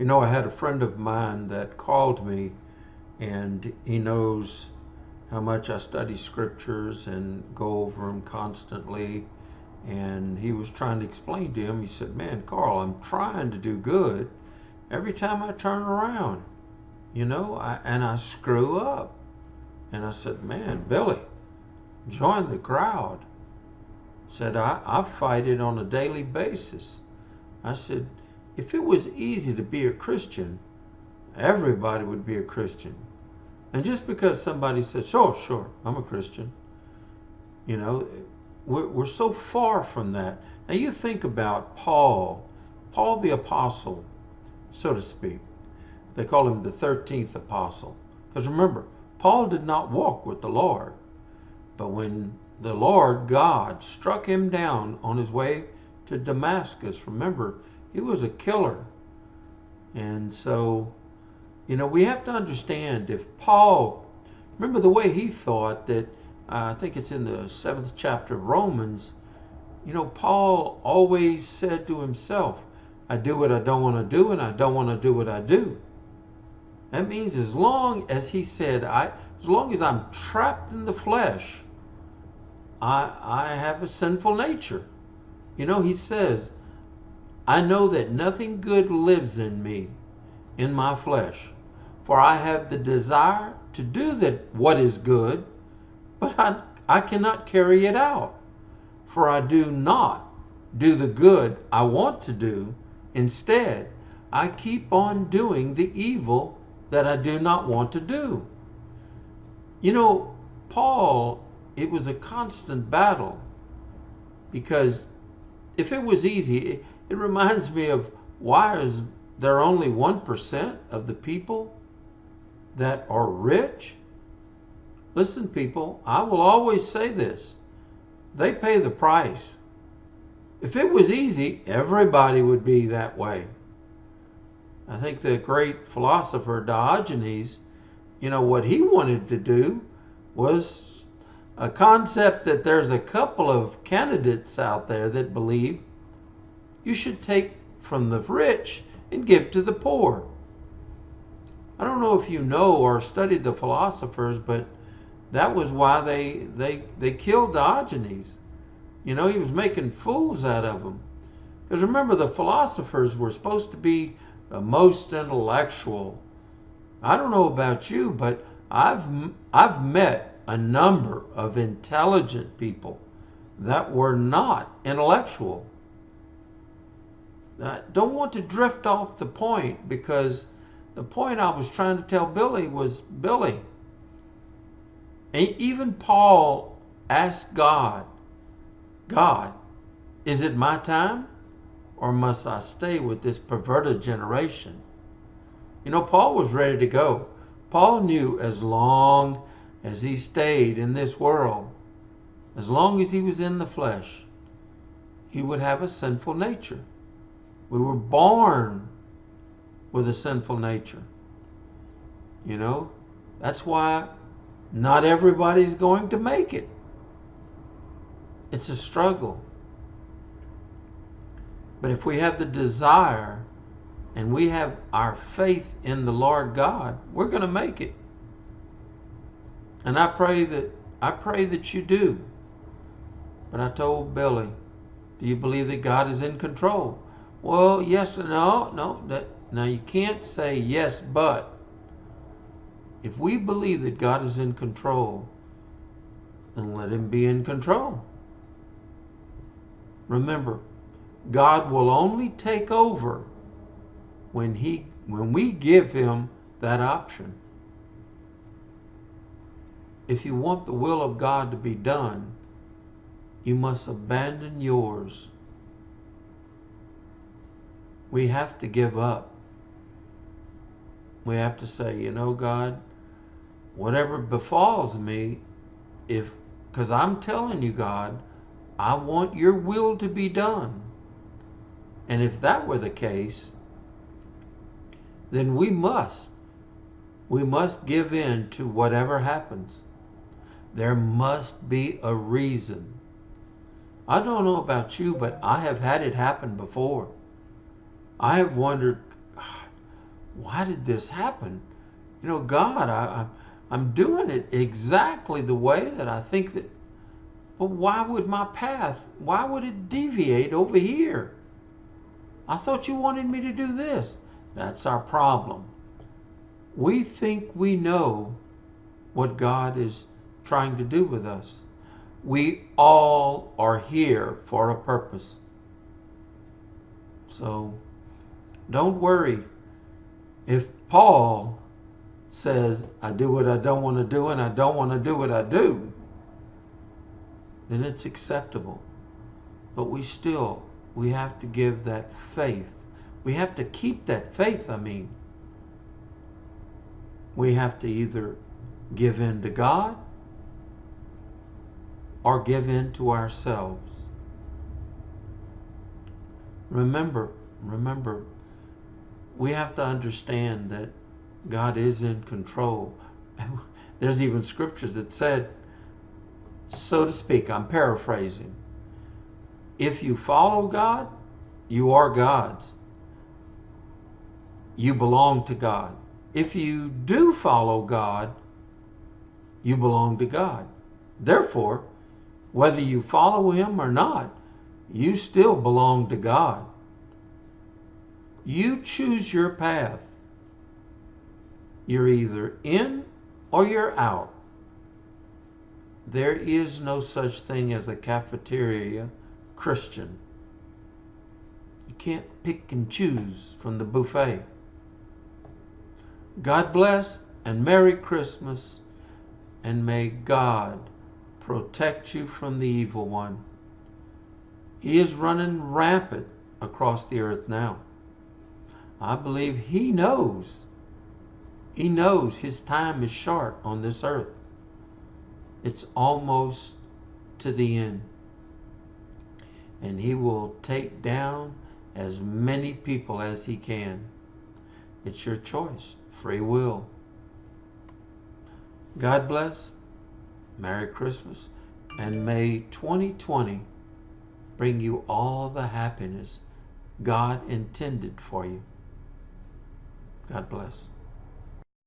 I had a friend of mine that called me, and he knows how much I study scriptures and go over them constantly. And he was trying to explain to him, he said, "Man, Carl, I'm trying to do good. Every time I turn around, and I screw up." And I said, "Man, Billy, join the crowd." Said, I fight it on a daily basis. I said, if it was easy to be a Christian, everybody would be a Christian. And just because somebody said, sure, I'm a Christian, you know, we're so far from that. Now you think about Paul the apostle, so to speak. They call him the 13th apostle. Because remember, Paul did not walk with the Lord. But when the Lord God struck him down on his way to Damascus, remember, he was a killer. And so, we have to understand, if Paul, remember the way he thought that, I think it's in the 7th chapter of Romans, Paul always said to himself, I do what I don't want to do, and I don't want to do what I do. That means as long as he said, as long as I'm trapped in the flesh, I have a sinful nature. He says, I know that nothing good lives in me, in my flesh. For I have the desire to do what is good, but I cannot carry it out. For I do not do the good I want to do. Instead, I keep on doing the evil that I do not want to do. Paul, it was a constant battle, because if it was easy, it reminds me of, why is there only 1% of the people that are rich? Listen, people, I will always say this. They pay the price. If it was easy, everybody would be that way. I think the great philosopher Diogenes, what he wanted to do was a concept that there's a couple of candidates out there that believe you should take from the rich and give to the poor. I don't know if you know or studied the philosophers, but that was why they killed Diogenes. He was making fools out of them. Because remember, the philosophers were supposed to be the most intellectual. I don't know about you, but I've met a number of intelligent people that were not intellectual. I don't want to drift off the point, because the point I was trying to tell Billy was, Billy, and even Paul asked God, is it my time, or must I stay with this perverted generation? Paul was ready to go. Paul knew as long as he stayed in this world, as long as he was in the flesh, he would have a sinful nature. We were born with a sinful nature. That's why not everybody's going to make it. It's a struggle. But if we have the desire and we have our faith in the Lord God, we're going to make it. And I pray that you do. But I told Billy, do you believe that God is in control? Well, yes or no. Now you can't say yes, but. If we believe that God is in control, then let him be in control. Remember, God will only take over when we give him that option. If you want the will of God to be done, you must abandon yours. We have to give up. We have to say, God, whatever befalls me, because I'm telling you, God, I want your will to be done. And if that were the case, then we must give in to whatever happens. There must be a reason. I don't know about you, but I have had it happen before. I have wondered, why did this happen? God, I'm doing it exactly the way that I think that, but why would why would it deviate over here? I thought you wanted me to do this. That's our problem. We think we know what God is trying to do with us. We all are here for a purpose. So don't worry. If Paul says, I do what I don't want to do and I don't want to do what I do, then it's acceptable. But we have to give that faith. We have to keep that faith, We have to either give in to God or give in to ourselves. Remember, we have to understand that God is in control. There's even scriptures that said, so to speak, I'm paraphrasing, if you follow God, you are God's. You belong to God. If you do follow God, you belong to God. Therefore, whether you follow Him or not, you still belong to God. You choose your path. You're either in or you're out. There is no such thing as a cafeteria Christian. You can't pick and choose from the buffet. God bless and Merry Christmas, and may God protect you from the evil one. He is running rampant across the earth now. I believe he knows his time is short on this earth. It's almost to the end. And he will take down as many people as he can. It's your choice. Free will. God bless. Merry Christmas. And may 2020 bring you all the happiness God intended for you. God bless.